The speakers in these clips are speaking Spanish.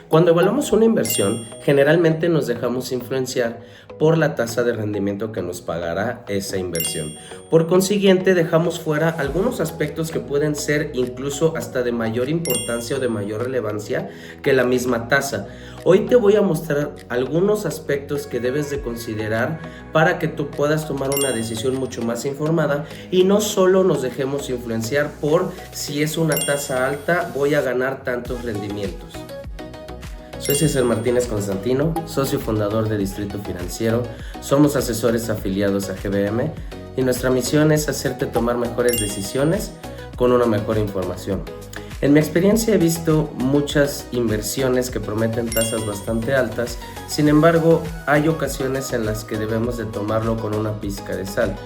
Cuando evaluamos una inversión, generalmente nos dejamos influenciar por la tasa de rendimiento que nos pagará esa inversión. Por consiguiente, dejamos fuera algunos aspectos que pueden ser incluso hasta de mayor importancia o de mayor relevancia que la misma tasa. Hoy te voy a mostrar algunos aspectos que debes de considerar para que tú puedas tomar una decisión mucho más informada y no solo nos dejemos influenciar por si es una tasa alta voy a ganar tantos rendimientos. Soy César Martínez Constantino, socio fundador de Distrito Financiero. Somos asesores afiliados a GBM y nuestra misión es hacerte tomar mejores decisiones con una mejor información. En mi experiencia he visto muchas inversiones que prometen tasas bastante altas, sin embargo hay ocasiones en las que debemos de tomarlo con una pizca de sal,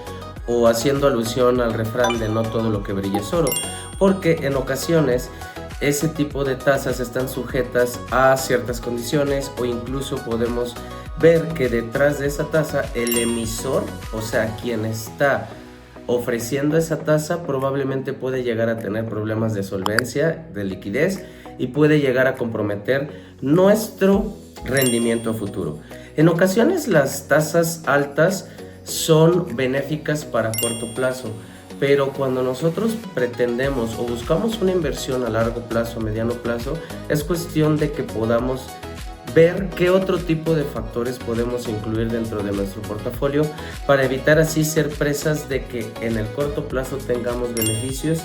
o haciendo alusión al refrán de no todo lo que brille es oro, porque en ocasiones ese tipo de tasas están sujetas a ciertas condiciones o incluso podemos ver que detrás de esa tasa el emisor, o sea, quien está ofreciendo esa tasa probablemente puede llegar a tener problemas de solvencia, de liquidez y puede llegar a comprometer nuestro rendimiento futuro. En ocasiones las tasas altas son benéficas para corto plazo, pero cuando nosotros pretendemos o buscamos una inversión a largo plazo, mediano plazo, es cuestión de que podamos ver qué otro tipo de factores podemos incluir dentro de nuestro portafolio para evitar así ser presas de que en el corto plazo tengamos beneficios,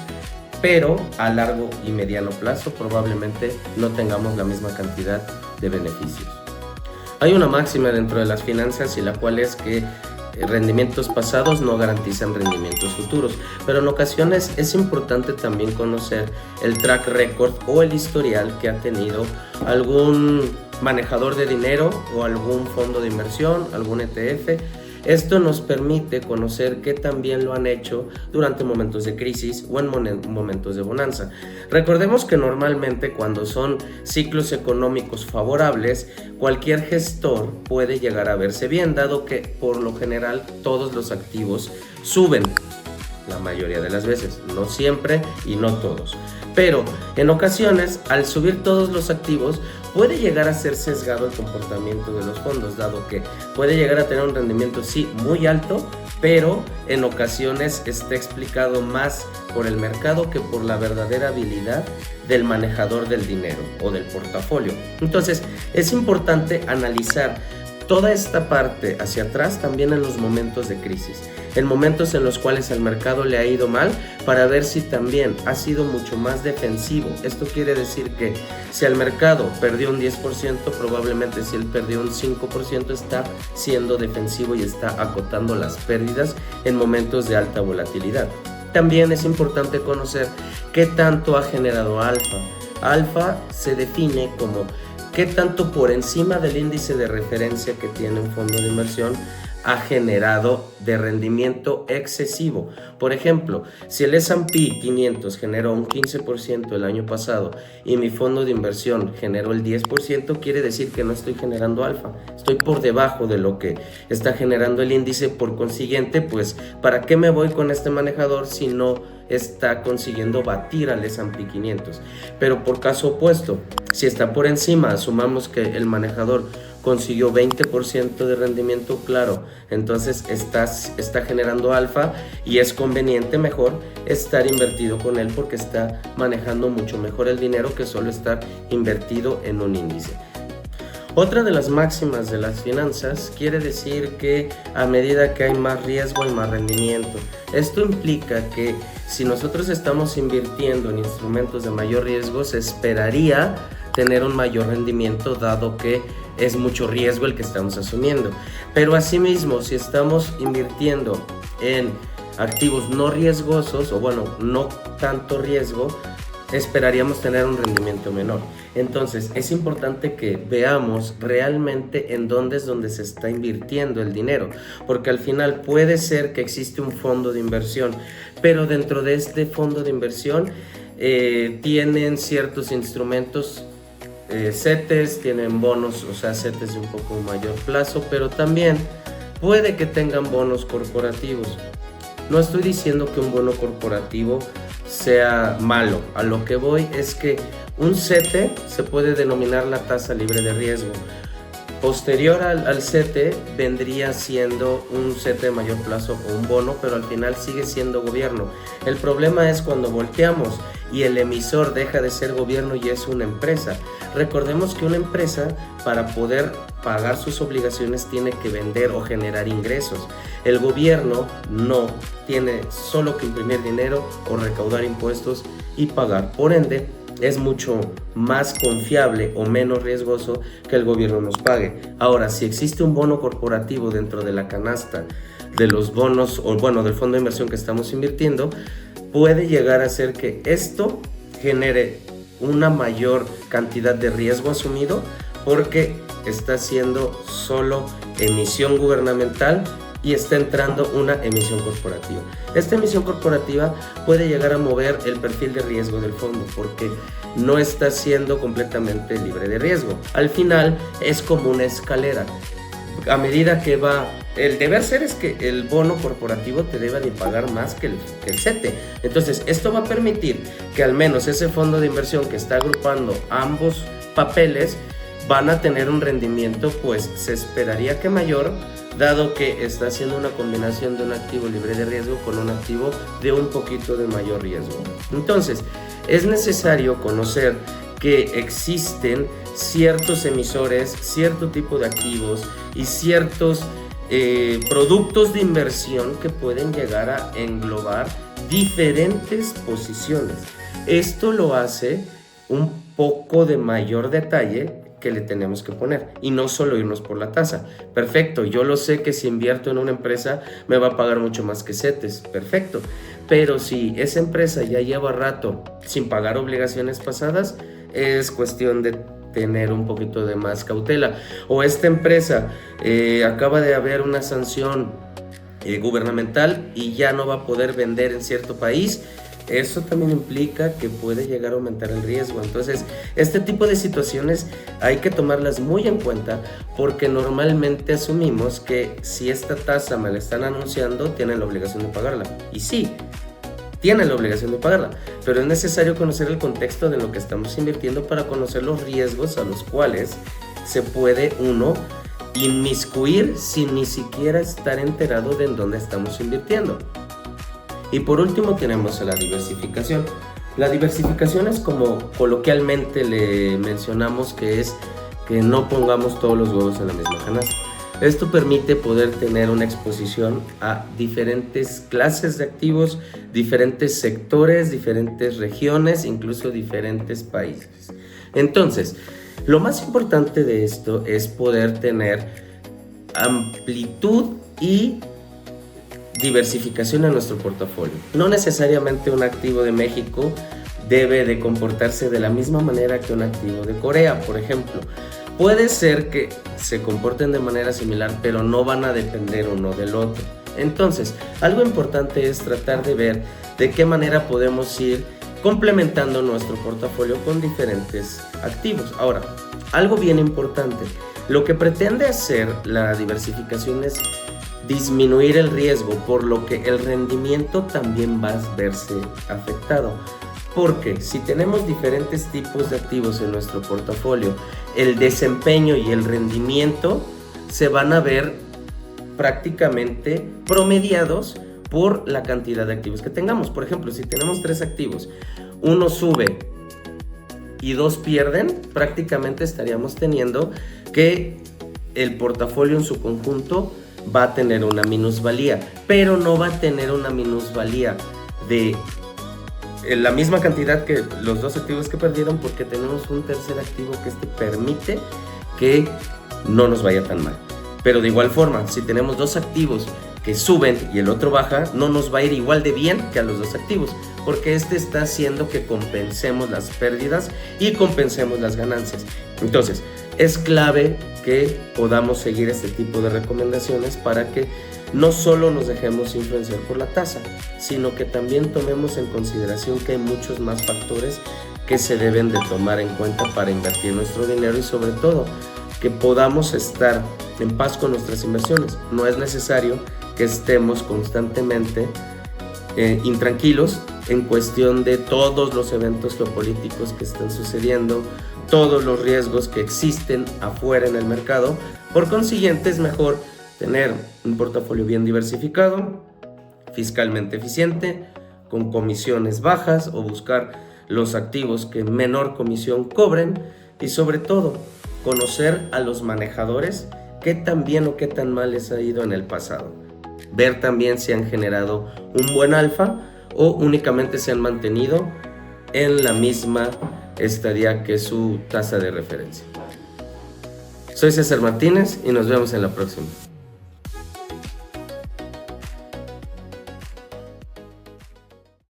pero a largo y mediano plazo probablemente no tengamos la misma cantidad de beneficios. Hay una máxima dentro de las finanzas y la cual es que rendimientos pasados no garantizan rendimientos futuros, pero en ocasiones es importante también conocer el track record o el historial que ha tenido algún manejador de dinero o algún fondo de inversión, algún ETF. Esto nos permite conocer qué tan bien lo han hecho durante momentos de crisis o en momentos de bonanza. Recordemos que normalmente cuando son ciclos económicos favorables, cualquier gestor puede llegar a verse bien, dado que por lo general todos los activos suben. La mayoría de las veces, no siempre y no todos. Pero en ocasiones, al subir todos los activos, puede llegar a ser sesgado el comportamiento de los fondos, dado que puede llegar a tener un rendimiento sí muy alto, pero en ocasiones está explicado más por el mercado que por la verdadera habilidad del manejador del dinero o del portafolio. Entonces, es importante analizar toda esta parte hacia atrás también en los momentos de crisis, en momentos en los cuales al mercado le ha ido mal, para ver si también ha sido mucho más defensivo. Esto quiere decir que si el mercado perdió un 10%, probablemente si él perdió un 5% está siendo defensivo y está acotando las pérdidas en momentos de alta volatilidad. También es importante conocer qué tanto ha generado alfa. Alfa se define como qué tanto por encima del índice de referencia que tiene un fondo de inversión ha generado de rendimiento excesivo. Por ejemplo, si el S&P 500 generó un 15% el año pasado y mi fondo de inversión generó el 10%, quiere decir que no estoy generando alfa. Estoy por debajo de lo que está generando el índice. Por consiguiente, pues, ¿para qué me voy con este manejador si no está consiguiendo batir al S&P 500? Pero por caso opuesto, si está por encima, asumamos que el manejador consiguió 20% de rendimiento, claro, entonces está generando alfa y es conveniente mejor estar invertido con él porque está manejando mucho mejor el dinero que solo estar invertido en un índice. Otra de las máximas de las finanzas quiere decir que a medida que hay más riesgo hay más rendimiento. Esto implica que si nosotros estamos invirtiendo en instrumentos de mayor riesgo, se esperaría tener un mayor rendimiento, dado que es mucho riesgo el que estamos asumiendo. Pero asimismo, si estamos invirtiendo en activos no riesgosos, o bueno, no tanto riesgo, esperaríamos tener un rendimiento menor. Entonces, es importante que veamos realmente en dónde es donde se está invirtiendo el dinero, porque al final puede ser que existe un fondo de inversión, pero dentro de este fondo de inversión tienen ciertos instrumentos, CETES, tienen bonos, o sea, CETES de un poco mayor plazo, pero también puede que tengan bonos corporativos. No estoy diciendo que un bono corporativo sea malo, a lo que voy es que Un CETE se puede denominar la tasa libre de riesgo. Posterior al CETE vendría siendo un CETE de mayor plazo o un bono, pero al final sigue siendo gobierno. El problema es cuando volteamos y el emisor deja de ser gobierno y es una empresa. Recordemos que una empresa, para poder pagar sus obligaciones, tiene que vender o generar ingresos. El gobierno no tiene solo que imprimir dinero o recaudar impuestos y pagar. Por ende, es mucho más confiable o menos riesgoso que el gobierno nos pague. Ahora, si existe un bono corporativo dentro de la canasta de los bonos o del fondo de inversión que estamos invirtiendo, puede llegar a ser que esto genere una mayor cantidad de riesgo asumido porque está siendo solo emisión gubernamental y está entrando una emisión corporativa. Esta emisión corporativa puede llegar a mover el perfil de riesgo del fondo porque no está siendo completamente libre de riesgo. Al final es como una escalera. A medida que va, el deber ser es que el bono corporativo te deba de pagar más que el CETE. Entonces esto va a permitir que al menos ese fondo de inversión que está agrupando ambos papeles van a tener un rendimiento, pues se esperaría que mayor, dado que está haciendo una combinación de un activo libre de riesgo con un activo de un poquito de mayor riesgo. Entonces, es necesario conocer que existen ciertos emisores, cierto tipo de activos y ciertos productos de inversión que pueden llegar a englobar diferentes posiciones. Esto lo hace un poco de mayor detalle que le tenemos que poner y no solo irnos por la tasa. Perfecto, yo lo sé que si invierto en una empresa me va a pagar mucho más que CETES, perfecto, pero si esa empresa ya lleva rato sin pagar obligaciones pasadas, es cuestión de tener un poquito de más cautela. O esta empresa acaba de haber una sanción gubernamental y ya no va a poder vender en cierto país. Eso también implica que puede llegar a aumentar el riesgo. Entonces, este tipo de situaciones hay que tomarlas muy en cuenta porque normalmente asumimos que si esta tasa me la están anunciando, tienen la obligación de pagarla. Y sí, tienen la obligación de pagarla, pero es necesario conocer el contexto de lo que estamos invirtiendo para conocer los riesgos a los cuales se puede uno inmiscuir sin ni siquiera estar enterado de en dónde estamos invirtiendo. Y por último tenemos la diversificación. La diversificación es como coloquialmente le mencionamos que es que no pongamos todos los huevos en la misma canasta. Esto permite poder tener una exposición a diferentes clases de activos, diferentes sectores, diferentes regiones, incluso diferentes países. Entonces, lo más importante de esto es poder tener amplitud y diversificación en nuestro portafolio. No necesariamente un activo de México debe de comportarse de la misma manera que un activo de Corea, por ejemplo. Puede ser que se comporten de manera similar, pero no van a depender uno del otro. Entonces, algo importante es tratar de ver de qué manera podemos ir complementando nuestro portafolio con diferentes activos. Ahora, algo bien importante, lo que pretende hacer la diversificación es disminuir el riesgo, por lo que el rendimiento también va a verse afectado. Porque si tenemos diferentes tipos de activos en nuestro portafolio, el desempeño y el rendimiento se van a ver prácticamente promediados por la cantidad de activos que tengamos. Por ejemplo, si tenemos 3 activos, uno sube y 2 pierden, prácticamente estaríamos teniendo que el portafolio en su conjunto va a tener una minusvalía, pero no va a tener una minusvalía de la misma cantidad que los 2 activos que perdieron, porque tenemos un tercer activo que permite que no nos vaya tan mal. Pero de igual forma, si tenemos 2 activos que suben y el otro baja, no nos va a ir igual de bien que a los 2 activos, porque está haciendo que compensemos las pérdidas y compensemos las ganancias. Entonces, es clave que podamos seguir este tipo de recomendaciones para que no solo nos dejemos influenciar por la tasa, sino que también tomemos en consideración que hay muchos más factores que se deben de tomar en cuenta para invertir nuestro dinero y sobre todo que podamos estar en paz con nuestras inversiones. No es necesario que estemos constantemente intranquilos en cuestión de todos los eventos geopolíticos que están sucediendo, todos los riesgos que existen afuera en el mercado. Por consiguiente, es mejor tener un portafolio bien diversificado, fiscalmente eficiente, con comisiones bajas o buscar los activos que menor comisión cobren y sobre todo conocer a los manejadores qué tan bien o qué tan mal les ha ido en el pasado. Ver también si han generado un buen alfa o únicamente se han mantenido en la misma estadía que su tasa de referencia. Soy César Martínez y nos vemos en la próxima.